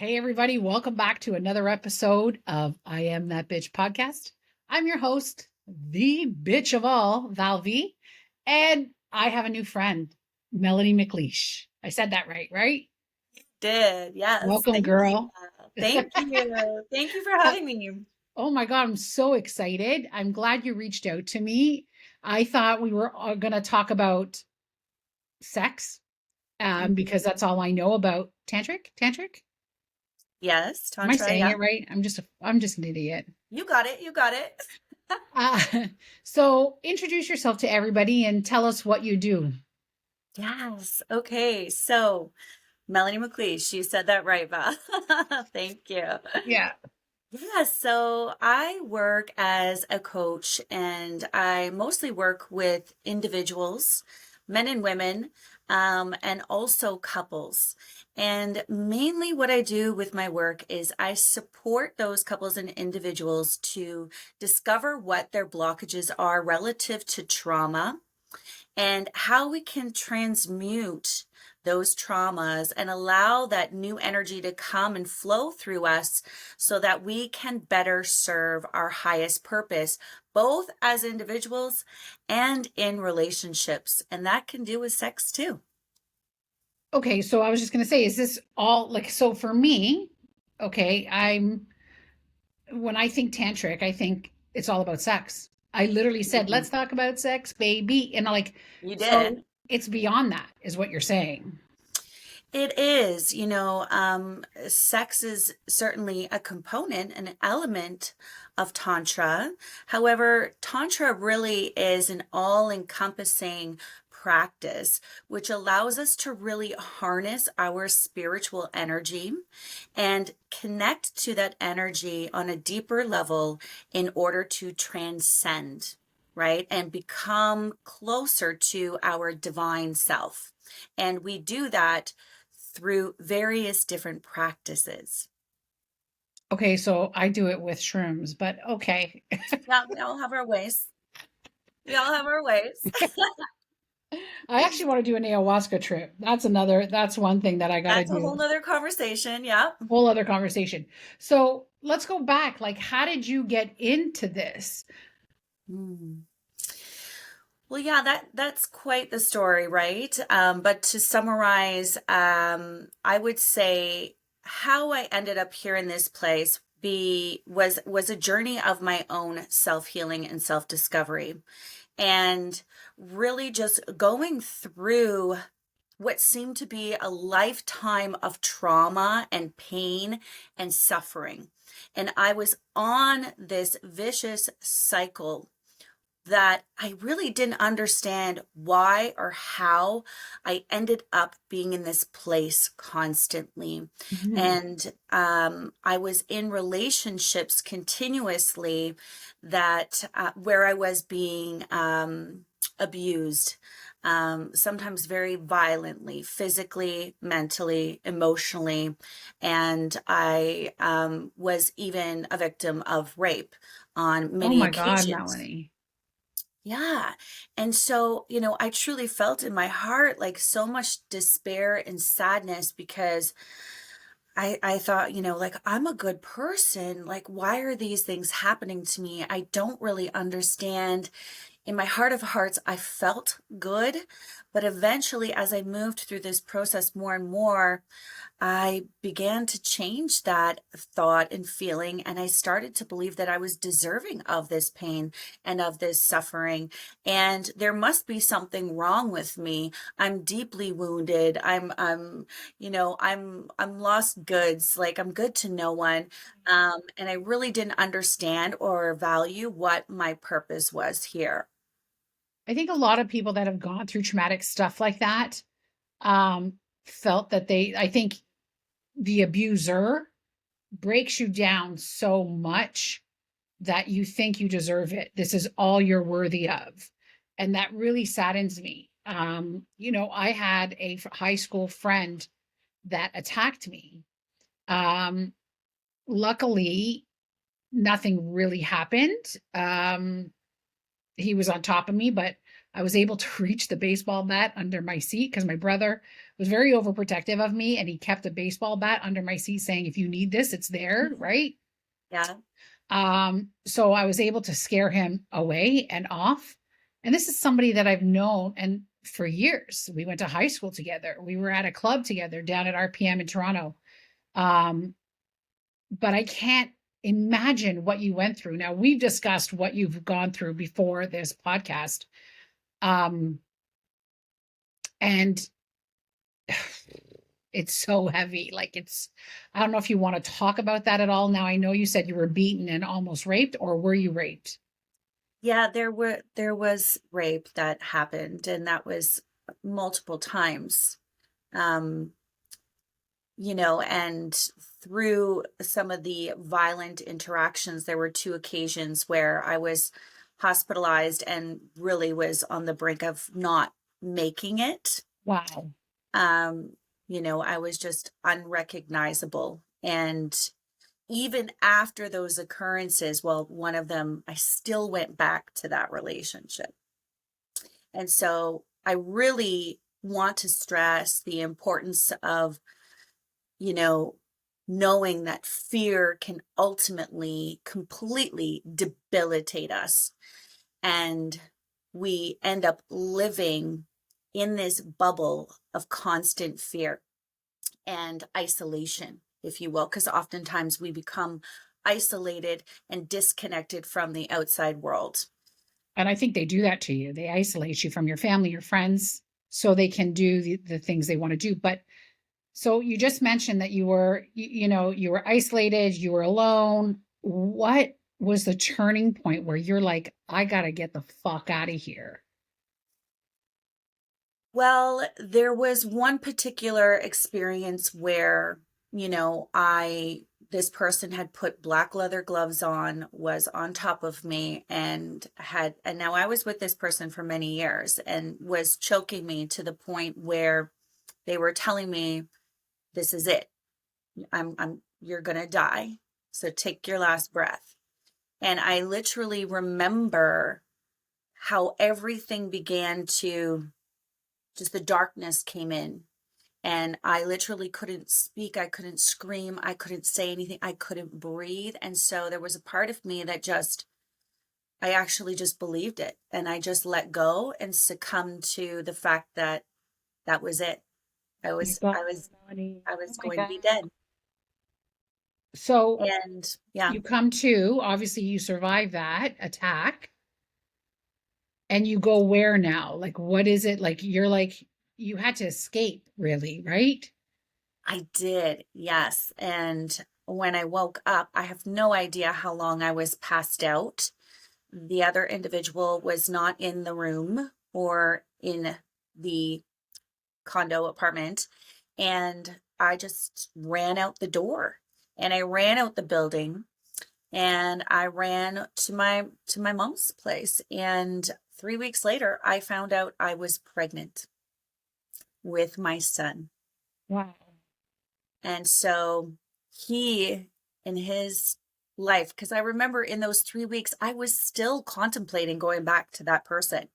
Hey, everybody, welcome back to another episode of I Am That Bitch podcast. I'm your host, the bitch of all, Val V, and I have a new friend, Melanie McLeish. I said that right, right? Did. Yes. Welcome, Thank you. girl. Thank you. Thank you for having me. Oh my God, I'm so excited. I'm glad you reached out to me. I thought we were going to talk about sex Mhm. because that's all I know about tantric. Tantric? Yes, Am I Tantra. saying Yeah. it right? I'm just an idiot. You got it. You got it. Uh, so introduce yourself to everybody and tell us what you do. Yes. Okay. So, Melanie McLeish, you said that right, Val. Thank you. Yeah. Yeah, so I work as a coach and I mostly work with individuals, men and women, and also couples. And mainly what I do with my work is I support those couples and individuals to discover what their blockages are relative to trauma and how we can transmute those traumas and allow that new energy to come and flow through us so that we can better serve our highest purpose, both as individuals and in relationships. And that can do with sex too. Okay, so I was just going to say, is this all like, so for me, okay, when I think tantric, I think it's all about sex. I literally said, Mhm. let's talk about sex, baby. And like, You so did. it's beyond that, is what you're saying. It is, sex is certainly a component, an element of Tantra. However, Tantra really is an all-encompassing practice, which allows us to really harness our spiritual energy and connect to that energy on a deeper level in order to transcend, right? And become closer to our divine self. And we do that through various different practices. Okay, so I do it with shrooms, but okay. Yeah, we all have our ways. We all have our ways. I actually want to do an ayahuasca trip. That's one thing that I got to That's a whole do. nother conversation. Yeah. Whole other conversation. So let's go back. Like, how did you get into this? Hmm. Well, yeah, that's quite the story, right? But to summarize, I would say how I ended up here in this place was a journey of my own self-healing and self-discovery, and really just going through what seemed to be a lifetime of trauma and pain and suffering. And I was on this vicious cycle that I really didn't understand why or how I ended up being in this place constantly. Mhm. And I was in relationships continuously that where I was being abused. Sometimes very violently, physically, mentally, emotionally. And I was even a victim of rape on Oh many my God, occasions. Melanie. Yeah. And so, I truly felt in my heart like so much despair and sadness because I thought, like I'm a good person. Like, why are these things happening to me? I don't really understand. In my heart of hearts, I felt good, but eventually, as I moved through this process more and more, I began to change that thought and feeling, and I started to believe that I was deserving of this pain and of this suffering. And there must be something wrong with me. I'm deeply wounded. I'm lost goods. Like I'm good to no one. And I really didn't understand or value what my purpose was here. I think a lot of people that have gone through traumatic stuff like that um, felt that I think the abuser breaks you down so much that you think you deserve it. This is all you're worthy of. And that really saddens me. I had a high school friend that attacked me. Um, Luckily, nothing really happened. He was on top of me, but I was able to reach the baseball bat under my seat because my brother was very overprotective of me and he kept a baseball bat under my seat saying, if you need this, it's there, right? Yeah. So I was able to scare him away and off. And this is somebody that I've known and for years. We went to high school together. We were at a club together down at RPM in Toronto. Um, but I can't imagine what you went through. Now we've discussed what you've gone through before this podcast. Um, and it's so heavy. Like I don't know if you want to talk about that at all. Now I know you said you were beaten and almost raped, or were you raped? Yeah, there was rape that happened, and that was multiple times. Um, and through some of the violent interactions, there were two occasions where I was hospitalized and really was on the brink of not making it. Wow. Um, I was just unrecognizable. And even after those occurrences, well, one of them, I still went back to that relationship. And so I really want to stress the importance of, you know, knowing that fear can ultimately completely debilitate us. And we end up living in this bubble of constant fear and isolation, if you will, because oftentimes we become isolated and disconnected from the outside world. And I think they do that to you. They isolate you from your family, your friends, so they can do the things they want to do. But so you just mentioned that you were isolated, you were alone. What was the turning point where you're like, I got to get the fuck out of here? Well, there was one particular experience where, this person had put black leather gloves on, was on top of me, and now I was with this person for many years and was choking me to the point where they were telling me, this is it. You're going to die. So take your last breath. And I literally remember how everything began to just the darkness came in, and I literally couldn't speak, I couldn't scream, I couldn't say anything, I couldn't breathe. And so there was a part of me that just I actually just believed it, and I just let go and succumbed to the fact that that was it. I My was God, I was Melanie. I Oh was my going to God. be dead. So And yeah, you come to, obviously, you survive that attack and you go where now? Like, what is it? Like, you had to escape, really, right? I did. Yes. And when I woke up, I have no idea how long I was passed out. The other individual was not in the room or in the condo apartment. And I just ran out the door, and I ran out the building, and I ran to my mom's place. And 3 weeks later, I found out I was pregnant with my son. Wow. And so he, in his life, because I remember in those 3 weeks, I was still contemplating going back to that person,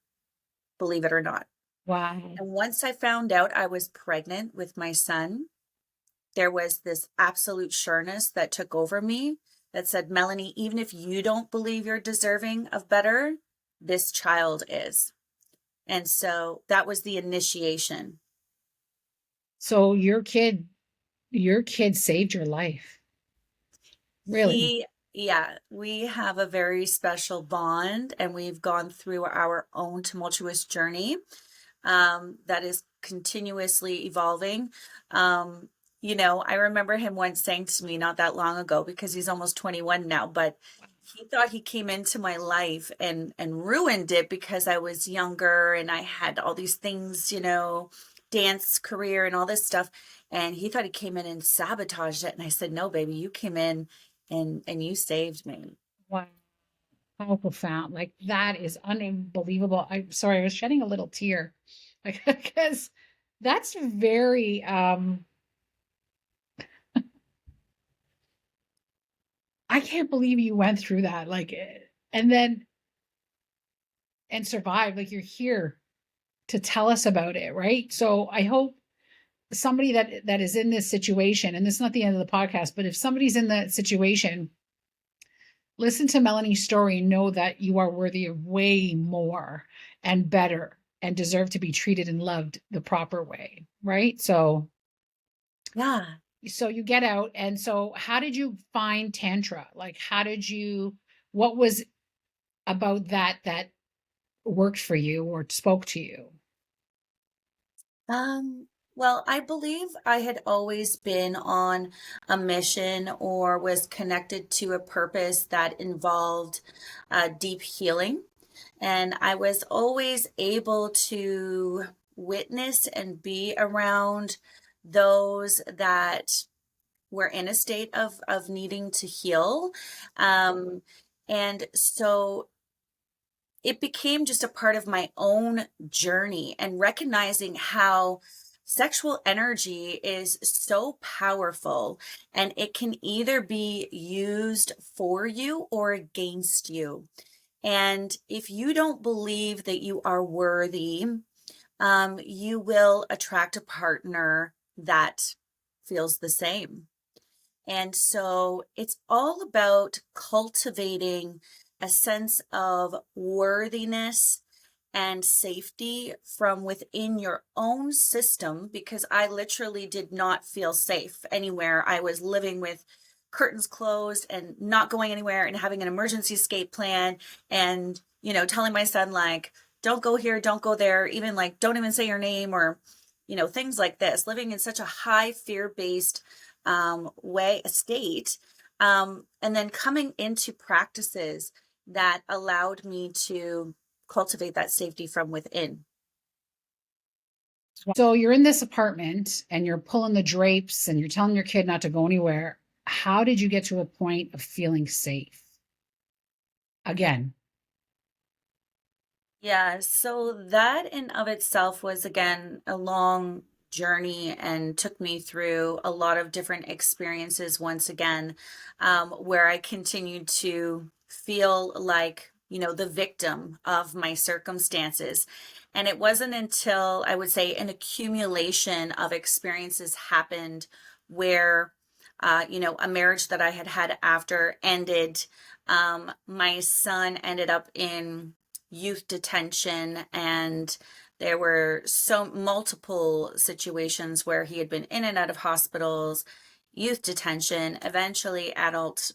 believe it or not. Wow. And once I found out I was pregnant with my son, there was this absolute sureness that took over me that said, Melanie, even if you don't believe you're deserving of better, this child is. And so that was the initiation. So your kid saved your life. Really? Yeah, we have a very special bond, and we've gone through our own tumultuous journey that is continuously evolving. Um, I remember him once saying to me not that long ago, because he's almost 21 now, but he thought he came into my life and ruined it because I was younger and I had all these things, dance career and all this stuff. And he thought he came in and sabotaged it. And I said, no, baby, you came in and you saved me. Wow. How profound. Like that is unbelievable. I'm sorry, I was shedding a little tear. Like because that's very I can't believe you went through that. And then and survived. Like, you're here to tell us about it, right? So I hope somebody that is in this situation, and this is not the end of the podcast, but if somebody's in that situation, listen to Melanie's story and know that you are worthy of way more and better and deserve to be treated and loved the proper way, right? Yeah. So you get out, and so how did you find Tantra? Like, how did you, what was about that worked for you or spoke to you? Um, well, I believe I had always been on a mission or was connected to a purpose that involved deep healing. And I was always able to witness and be around those that were in a state of needing to heal. Um, and so it became just a part of my own journey and recognizing how sexual energy is so powerful and it can either be used for you or against you. And if you don't believe that you are worthy, you will attract a partner that feels the same. And so it's all about cultivating a sense of worthiness and safety from within your own system because I literally did not feel safe anywhere. I was living with curtains closed and not going anywhere and having an emergency escape plan and, telling my son, like, don't go here, don't go there, even like, don't even say your name or, things like this, living in such a high fear based state. And then coming into practices that allowed me to cultivate that safety from within. So you're in this apartment and you're pulling the drapes and you're telling your kid not to go anywhere. How did you get to a point of feeling safe again? Yeah, so that in of itself was again a long journey and took me through a lot of different experiences once again, where I continued to feel like, the victim of my circumstances. And it wasn't until I would say an accumulation of experiences happened where, a marriage that I had had after ended. My son ended up in youth detention and there were so multiple situations where he had been in and out of hospitals, youth detention, eventually adult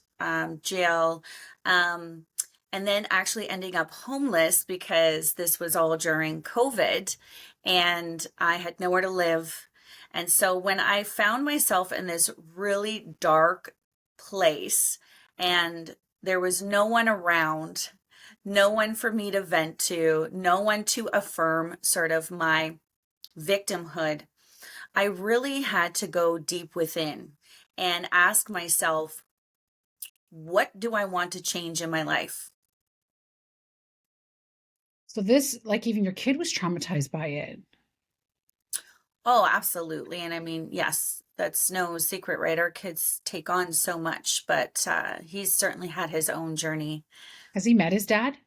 jail, um, and then actually ending up homeless because this was all during COVID and I had nowhere to live. And so when I found myself in this really dark place and there was no one around, no one for me to vent to, no one to affirm sort of my victimhood. I really had to go deep within and ask myself, what do I want to change in my life? So this, like, even your kid was traumatized by it. Oh, absolutely. And I mean, yes, that's no secret, right? Our kids take on so much, but he's certainly had his own journey. Has he met his dad?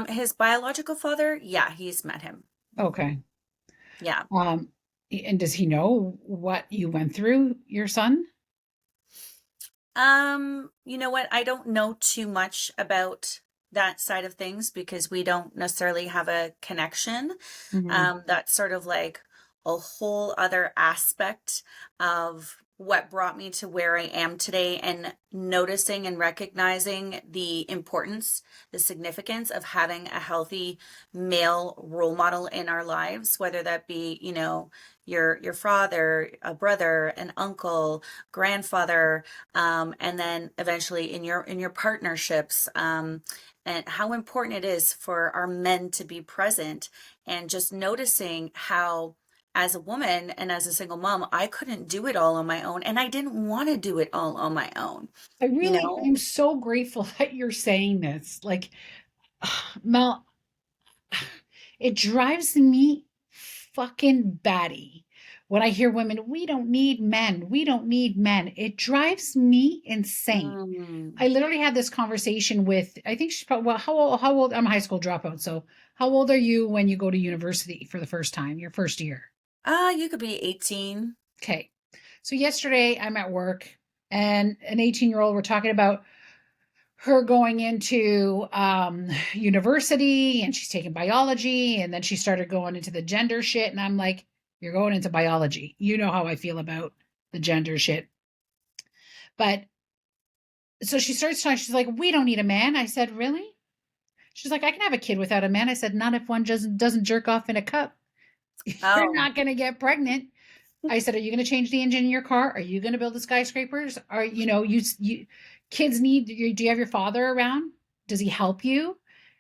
His biological father, yeah, he's met him. Okay. Yeah. Um, and does he know what you went through, your son? You know what? I don't know too much about that side of things because we don't necessarily have a connection. Mhm. That's sort of like a whole other aspect of what brought me to where I am today and noticing and recognizing the importance, the significance of having a healthy male role model in our lives, whether that be, your father, a brother, an uncle, grandfather, and then eventually in your partnerships, and how important it is for our men to be present and just noticing how as a woman and as a single mom I couldn't do it all on my own and I didn't want to do it all on my own, you know. I'm so grateful that you're saying this. Like, Mel, it drives me fucking batty when I hear women, we don't need men, we don't need men, it drives me insane. Mm. I literally had this conversation with, I think she's probably, well, how old, I'm a high school dropout. So how old are you when you go to university for the first time, your first year? You could be 18. Okay. So yesterday I'm at work and an 18-year-old, we're talking about her going into university and she's taking biology and then she started going into the gender shit. And I'm like, you're going into biology. You know how I feel about the gender shit. But so she starts talking, she's like, we don't need a man. I said, really? She's like, I can have a kid without a man. I said, not if one doesn't jerk off in a cup. You're Oh, not going to get pregnant. I said, are you going to change the engine in your car? Are you going to build the skyscrapers? Are you kids need do you have your father around? Does he help you?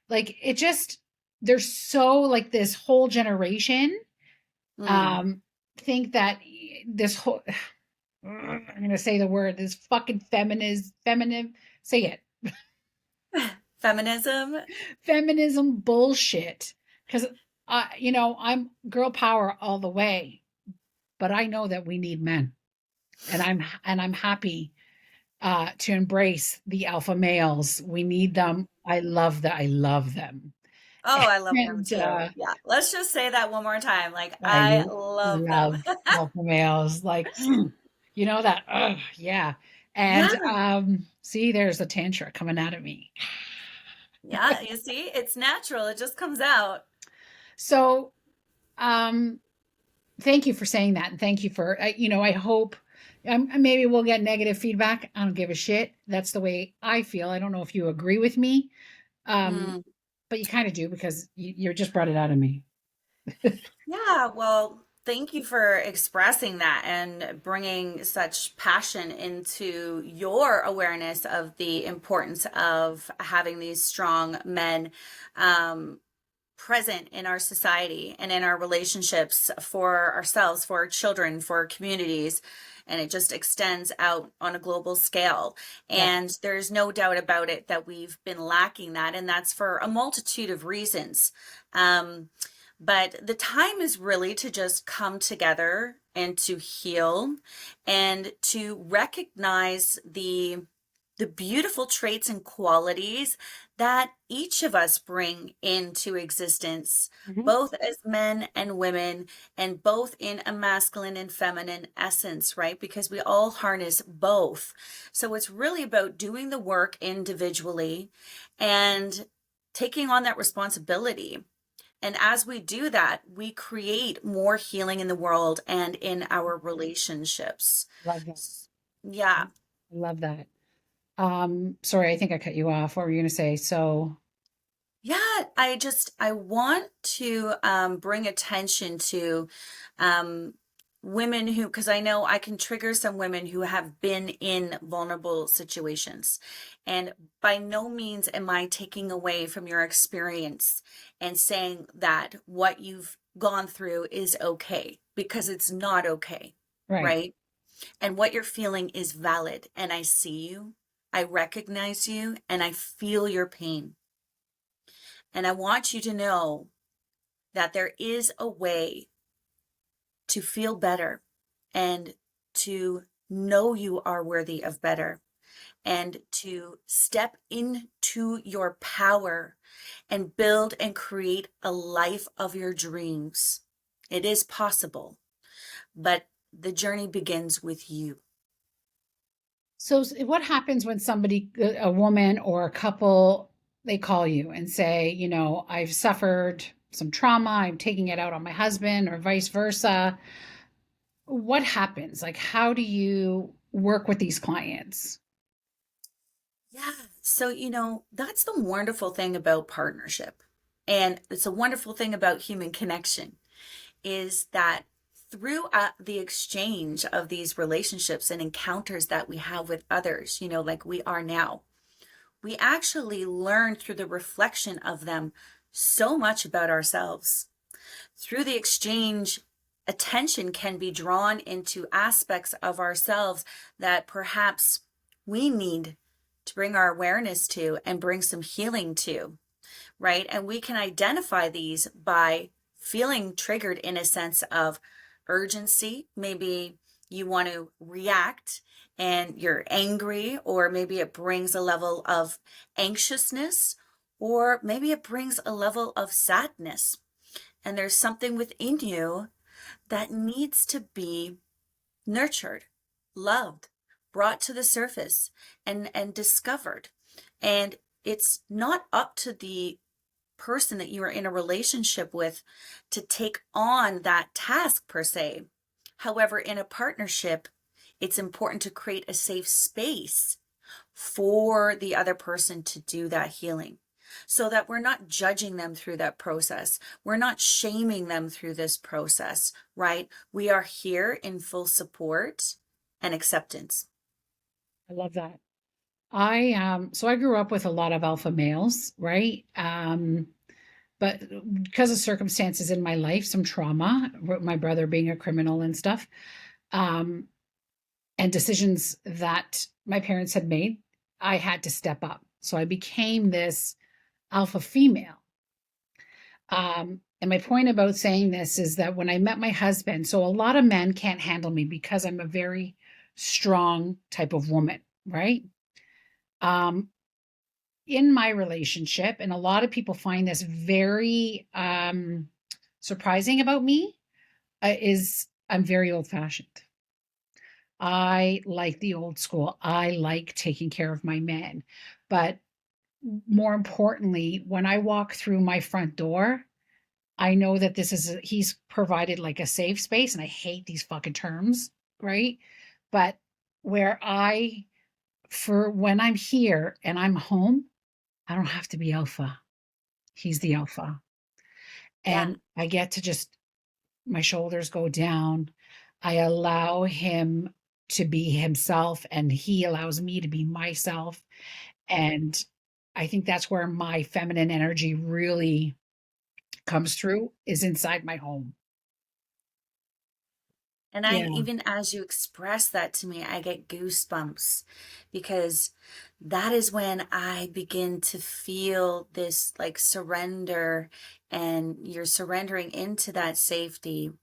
Like it just there's so like this whole generation mm. um think that this whole I'm going to say the word this fucking feminine say it Feminism. feminism bullshit because I'm girl power all the way, but I know that we need men, and I'm happy to embrace the alpha males. We need them. I love that. I love them. Oh, I love them And too. Yeah. Let's just say that one more time. Like, I I love them. love alpha males. Like, that. Yeah. And Yeah. see, there's a tantra coming out of me. Yeah. You see, it's natural. It just comes out. So, um, thank you for saying that, and thank you for I hope maybe we'll get negative feedback. I don't give a shit. That's the way I feel. I don't know if you agree with me, um, Mm. but you kind of do because you just brought it out of me. Yeah. Well, thank you for expressing that and bringing such passion into your awareness of the importance of having these strong men. Um, Present in our society and in our relationships for ourselves, for our children, for our communities. And it just extends out on a global scale. Yeah. And there's no doubt about it that we've been lacking that. And that's for a multitude of reasons. Um, but the time is really to just come together and to heal and to recognize the beautiful traits and qualities that each of us bring into existence, Mhm. both as men and women, and both in a masculine and feminine essence, right? Because we all harness both. So it's really about doing the work individually and taking on that responsibility. And as we do that, we create more healing in the world and in our relationships. Love that. Yeah. I love that. Sorry, I think I cut you off. What were you going to say? So, Yeah, I want to bring attention to um, women who, because I know I can trigger some women who have been in vulnerable situations. And by no means am I taking away from your experience and saying that what you've gone through is okay, because it's not okay, right. right? And what you're feeling is valid. And I see you, I recognize you, and I feel your pain. And I want you to know that there is a way to feel better and to know you are worthy of better and to step into your power and build and create a life of your dreams. It is possible, but the journey begins with you. So, what happens when somebody, a woman or a couple, they call you and say, I've suffered some trauma, I'm taking it out on my husband, or vice versa? What happens? Like, how do you work with these clients? Yeah. So, that's the wonderful thing about partnership. And it's a wonderful thing about human connection is that through the exchange of these relationships and encounters that we have with others, like we are now, we actually learn through the reflection of them so much about ourselves. Through the exchange, attention can be drawn into aspects of ourselves that perhaps we need to bring our awareness to and bring some healing to, right? And we can identify these by feeling triggered in a sense of urgency. Maybe you want to react and you're angry, or maybe it brings a level of anxiousness, or maybe it brings a level of sadness. And there's something within you that needs to be nurtured, loved, brought to the surface, and discovered. And it's not up to the person that you are in a relationship with to take on that task per se. However, in a partnership, it's important to create a safe space for the other person to do that healing, so that we're not judging them through that process. We're not shaming them through this process, right? We are here in full support and acceptance. I love that. So I grew up with a lot of alpha males, right? But because of circumstances in my life, some trauma, my brother being a criminal and stuff, um, and decisions that my parents had made, I had to step up. So I became this alpha female. And my point about saying this is that when I met my husband, so a lot of men can't handle me because I'm a very strong type of woman, right? Um, in my relationship, and a lot of people find this very surprising about me, is I'm very old fashioned. I like the old school. I like taking care of my men. But more importantly, when I walk through my front door, I know that he's provided like a safe space, and I hate these fucking terms, right? But where for when I'm here and I'm home, I don't have to be alpha. He's the alpha. Yeah. And I get to just, my shoulders go down. I allow him to be himself, and he allows me to be myself. And I think that's where my feminine energy really comes through, is inside my home. And I, Yeah. even as you express that to me, I get goosebumps, because that is when I begin to feel this like surrender, and you're surrendering into that safety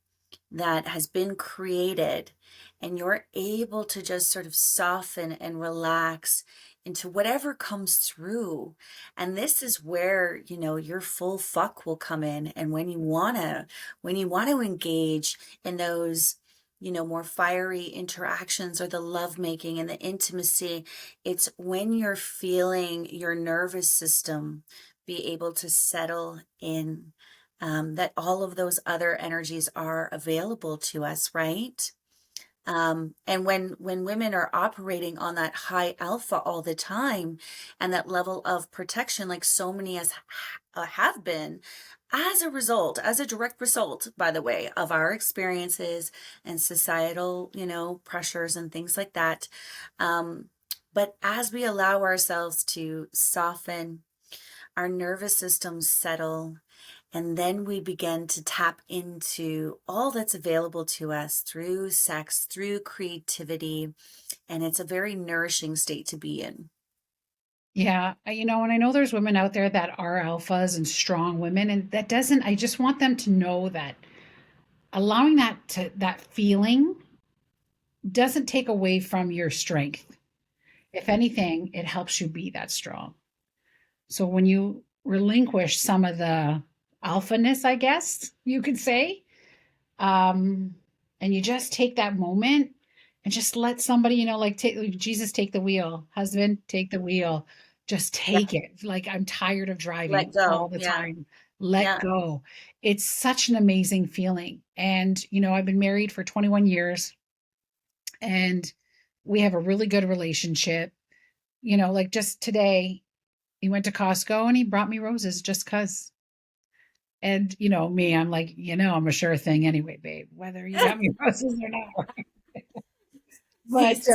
that has been created, and you're able to just sort of soften and relax into whatever comes through. And this is where, your full fuck will come in. And when you want to engage in those, more fiery interactions, or the lovemaking and the intimacy, it's when you're feeling your nervous system be able to settle in, that all of those other energies are available to us, right? And when women are operating on that high alpha all the time, and that level of protection, like so many as have been, as a direct result, by the way, of our experiences and societal, pressures and things like that. Um, but as we allow ourselves to soften, our nervous systems settle, and then we begin to tap into all that's available to us through sex, through creativity. And it's a very nourishing state to be in. Yeah, and I know there's women out there that are alphas and strong women, and that doesn't, I just want them to know that allowing that feeling doesn't take away from your strength. If anything, it helps you be that strong. So when you relinquish some of the alphaness, I guess you could say, um, and you just take that moment and just let somebody, like Jesus, take the wheel, husband, take the wheel, just Yeah. take it. Like, I'm tired of driving Let go. all the Yeah. time. Let Yeah. go. It's such an amazing feeling. And I've been married for 21 years, and we have a really good relationship. Like just today, he went to Costco and he brought me roses just cuz. And me, I'm like, I'm a sure thing anyway, babe, whether you got me roses or not. But He's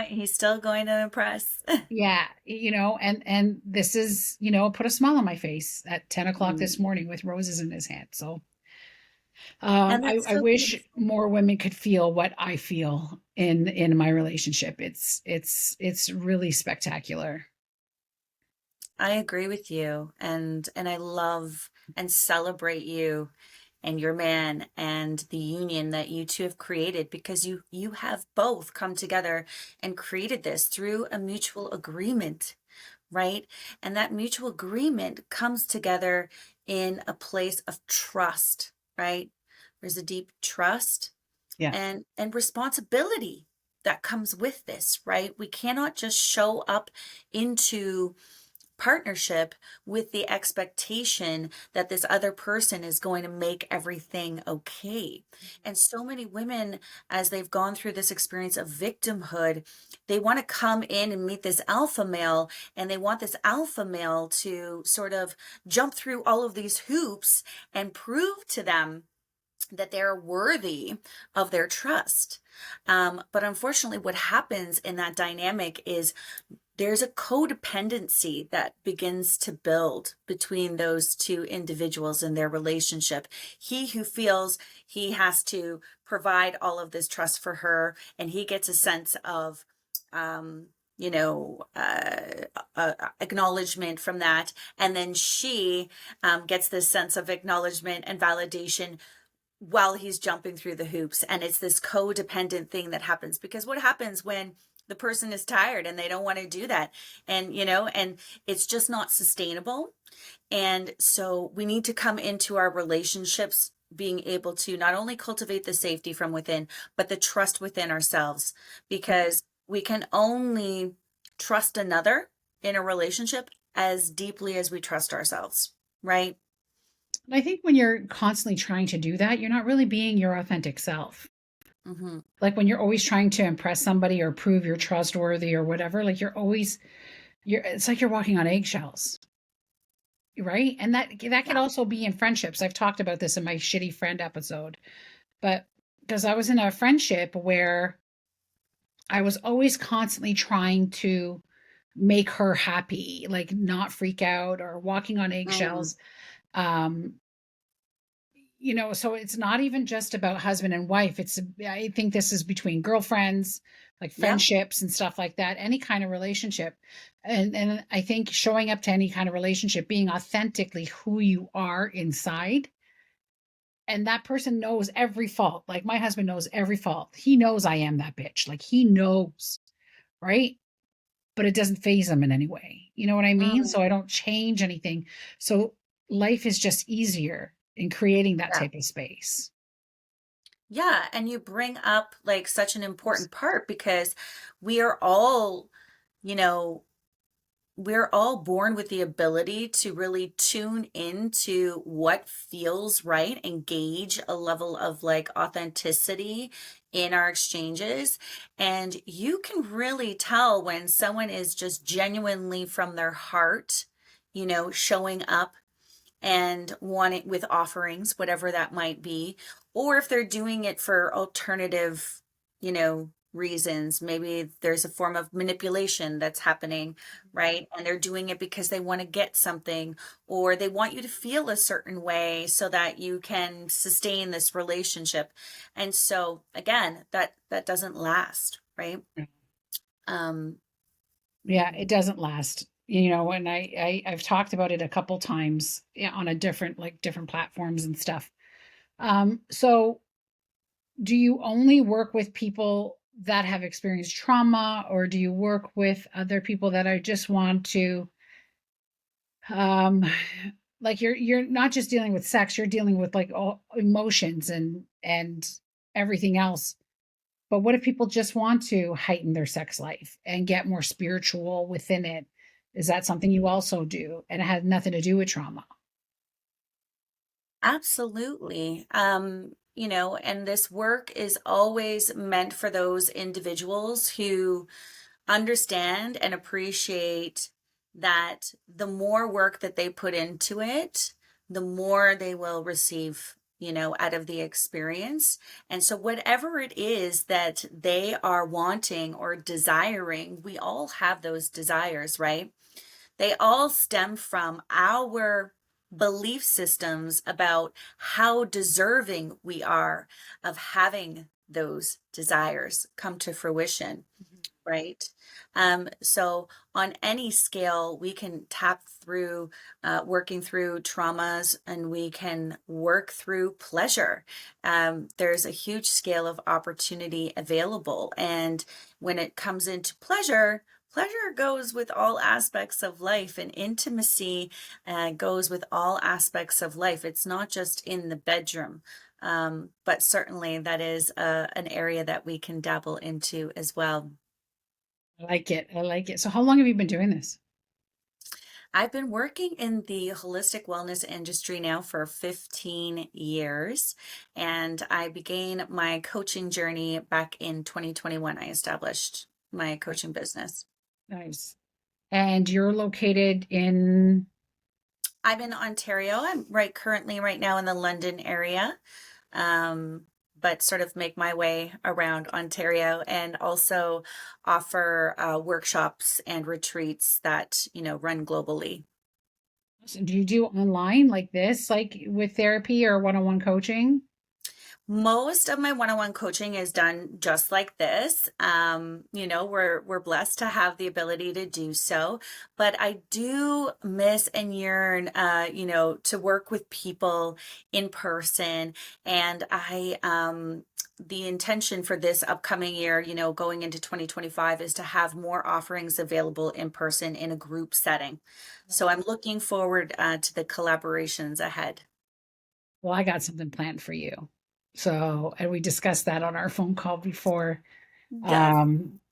he's still going to impress. yeah, and this is, put a smile on my face at 10 o'clock this Mm. morning with roses in his hand. So And I, that's I so wish beautiful. more women could feel what I feel in my relationship. It's really spectacular. I agree with you, and I love and celebrate you and your man and the union that you two have created, because you have both come together and created this through a mutual agreement, right? And that mutual agreement comes together in a place of trust, right? There's a deep trust Yeah. and responsibility that comes with this, right? We cannot just show up into partnership with the expectation that this other person is going to make everything okay. And so many women, as they've gone through this experience of victimhood, they want to come in and meet this alpha male, and they want this alpha male to sort of jump through all of these hoops and prove to them that they're worthy of their trust. But unfortunately, what happens in that dynamic is there's a codependency that begins to build between those two individuals in their relationship. He who feels he has to provide all of this trust for her, and he gets a sense of, um, you know, acknowledgement from that. And then she gets this sense of acknowledgement and validation while he's jumping through the hoops. And it's this codependent thing that happens, because what happens when the person is tired and they don't want to do that, and and it's just not sustainable. And so we need to come into our relationships being able to not only cultivate the safety from within, but the trust within ourselves, because we can only trust another in a relationship as deeply as we trust ourselves, right? I think when you're constantly trying to do that, you're not really being your authentic self. Hmm. Like when you're always trying to impress somebody or prove you're trustworthy or whatever, like it's like you're walking on eggshells, right? And that could Yeah. also be in friendships. I've talked about this in my shitty friend episode, but because I was in a friendship where I was always constantly trying to make her happy, like not freak out or walking on Mm. eggshells. Um, so it's not even just about husband and wife. I think this is between girlfriends, like Yep. friendships and stuff like that, any kind of relationship. And I think showing up to any kind of relationship, being authentically who you are inside, and that person knows every fault. Like my husband knows every fault. He knows I am that bitch. Like he knows, right? But it doesn't phase him in any way. You know what I mean? Mm. So I don't change anything. So life is just easier in creating that Yeah. type of space. Yeah, and you bring up like such an important part, because we are all, you know, we're all born with the ability to really tune into what feels right and gauge a level of like authenticity in our exchanges. And you can really tell when someone is just genuinely from their heart, showing up and want it with offerings, whatever that might be, or if they're doing it for alternative, reasons. Maybe there's a form of manipulation that's happening, right? And they're doing it because they want to get something, or they want you to feel a certain way so that you can sustain this relationship. And so again, that doesn't last, right? Um, Yeah, it doesn't last. And I've talked about it a couple times, yeah, on a different platforms and stuff. So do you only work with people that have experienced trauma, or do you work with other people that are just want to um like you're not just dealing with sex, you're dealing with like all emotions and everything else. But what if people just want to heighten their sex life and get more spiritual within it? Is that something you also do? And it has nothing to do with trauma. Absolutely. And this work is always meant for those individuals who understand and appreciate that the more work that they put into it, the more they will receive, out of the experience. And so, whatever it is that they are wanting or desiring, we all have those desires, right? They all stem from our belief systems about how deserving we are of having those desires come to fruition. right? So on any scale, we can tap through working through traumas, and we can work through pleasure. There's a huge scale of opportunity available. And when it comes into pleasure, pleasure goes with all aspects of life, and intimacy goes with all aspects of life. It's not just in the bedroom. But certainly that is an area that we can dabble into as well. I like it. I like it. So how long have you been doing this? I've been working in the holistic wellness industry now for 15 years, and I began my coaching journey back in 2021. I established my coaching business. Nice. And you're located in, I'm in Ontario. I'm currently right now in the London area, um, but sort of make my way around Ontario and also offer workshops and retreats that, run globally. do you do online like this, like with therapy or one-on-one coaching? Most of my one-on-one coaching is done just like this. We're blessed to have the ability to do so, but I do miss and yearn, to work with people in person. And the intention for this upcoming year, going into 2025, is to have more offerings available in person in a group setting. So I'm looking forward to the collaborations ahead. Well, I got something planned for you. So, and we discussed that on our phone call before. Yes,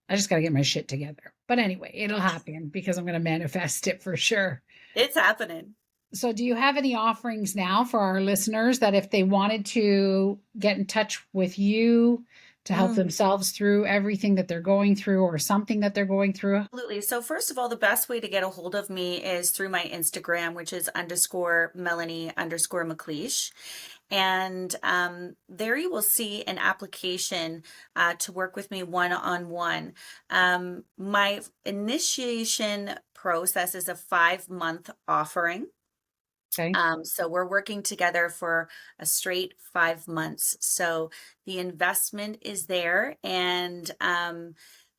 I just got to get my shit together. But anyway, it'll happen because I'm going to manifest it for sure. it's happening. So, do you have any offerings now for our listeners that if they wanted to get in touch with you to help Mm. themselves through everything that they're going through or something that they're going through? Absolutely. So first of all, the best way to get a hold of me is through my Instagram, which is underscore Melanie underscore McLeish. And there you will see an application to work with me one-on-one. My initiation process is a 5-month offering. Okay. So we're working together for a straight 5 months. So the investment is there, and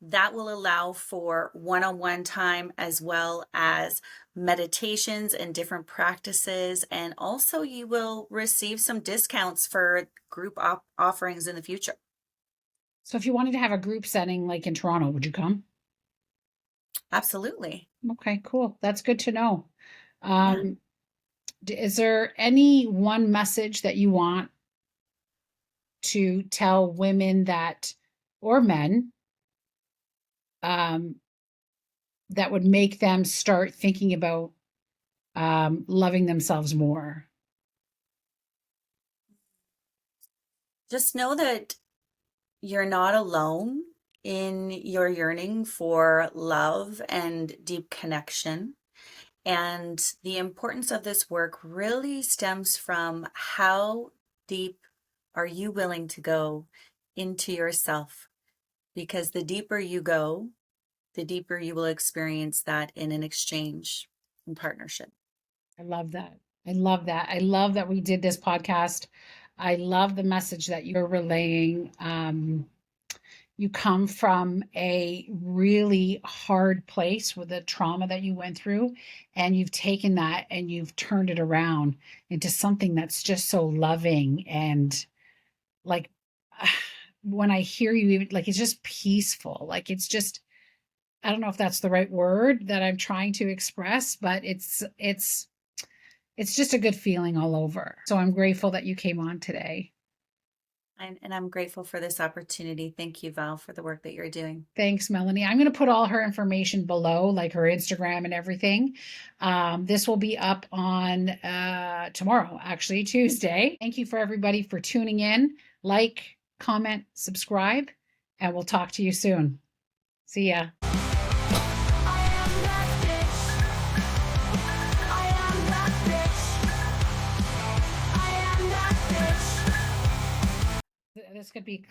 that will allow for one-on-one time as well as meditations and different practices. And also, you will receive some discounts for group offerings in the future. So, if you wanted to have a group setting like in Toronto, would you come? Absolutely. Okay, cool. That's good to know. Yeah. Um, is there any one message that you want to tell women that, or men, um, that would make them start thinking about loving themselves more? Just know that you're not alone in your yearning for love and deep connection. And the importance of this work really stems from how deep are you willing to go into yourself? Because the deeper you go, the deeper you will experience that in an exchange and partnership. I love that. I love that. I love that we did this podcast. I love the message that you're relaying. You come from a really hard place with the trauma that you went through, and you've taken that and you've turned it around into something that's just so loving and like when I hear you, even like it's just peaceful. Like it's just, I don't know if that's the right word that I'm trying to express, but it's just a good feeling all over. So I'm grateful that you came on today. And I'm grateful for this opportunity. Thank you, Val, for the work that you're doing. Thanks, Melanie. I'm going to put all her information below, like her Instagram and everything. This will be up on tomorrow, actually, Tuesday. Thank you for everybody for tuning in. Like, comment, subscribe, and we'll talk to you soon. See ya. This could be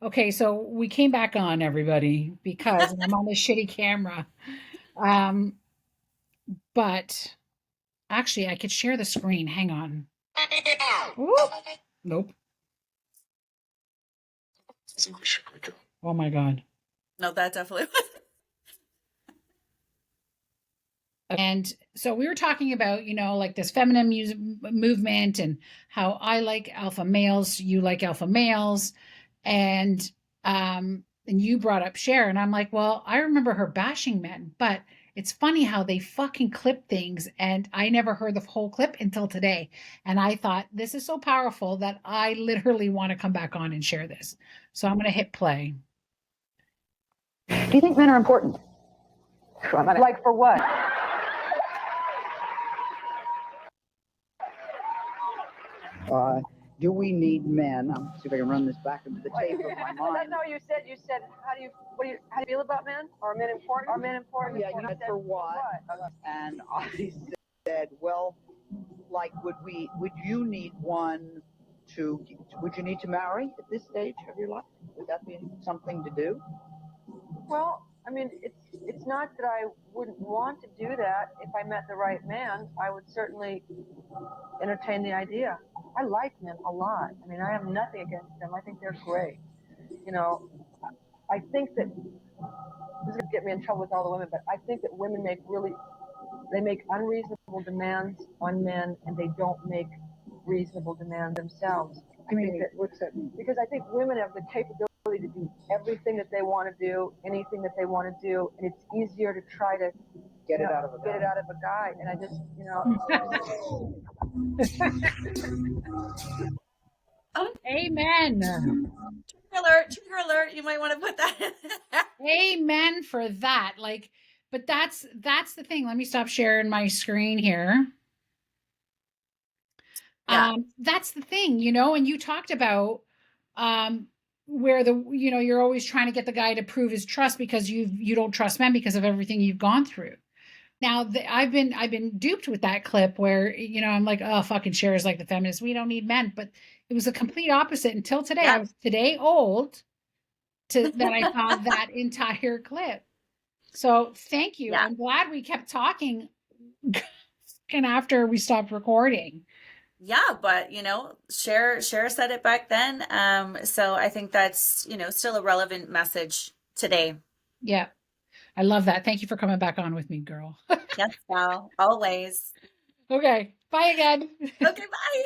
okay. So we came back on everybody because I'm on this shitty camera. Um, but actually, I could share the screen. Hang on. Whoop. Nope. Oh my God. No, that definitely was. And so we were talking about, like this feminine movement and how I like alpha males, you like alpha males. And you brought up Cher, and I'm like, well, I remember her bashing men, but it's funny how they fucking clip things. And I never heard the whole clip until today. And I thought, this is so powerful that I literally want to come back on and share this. So I'm going to hit play. Do you think men are important? Like for what? Do we need men? I'm see if I can run this back into the tape of my mind. That's not what you said. You said, how do you feel about men? Are men important? Are men important? Yeah, for what? And I said, well, like, would you need one would you need to marry at this stage of your life? Would that be something to do? Well, I mean, it's not that I wouldn't want to do that. If I met the right man, I would certainly entertain the idea. I like men a lot. I mean, I have nothing against them. I think they're great. I think that this is going to get me in trouble with all the women, but I think that women make unreasonable demands on men, and they don't make reasonable demands themselves. What's that mean? Because I think women have the capability to do everything that they want to do, anything that they want to do, and it's easier to try to Get it out of a guy. And I just, Oh, Amen. trigger alert. You might want to put that in there. Amen for that. But that's the thing. Let me stop sharing my screen here. Yeah. That's the thing, and you talked about where you're always trying to get the guy to prove his trust because you don't trust men because of everything you've gone through. Now, I've been duped with that clip where I'm like, oh, fucking Cher is like the feminist. We don't need men, but it was a complete opposite until today. Yeah. I was today old that I saw that entire clip. So thank you. Yeah. I'm glad we kept talking and after we stopped recording. Yeah, but Cher said it back then. So I think that's, still a relevant message today. Yeah. I love that. Thank you for coming back on with me, girl. Yes, Val, always. Okay. Bye again. Okay, bye.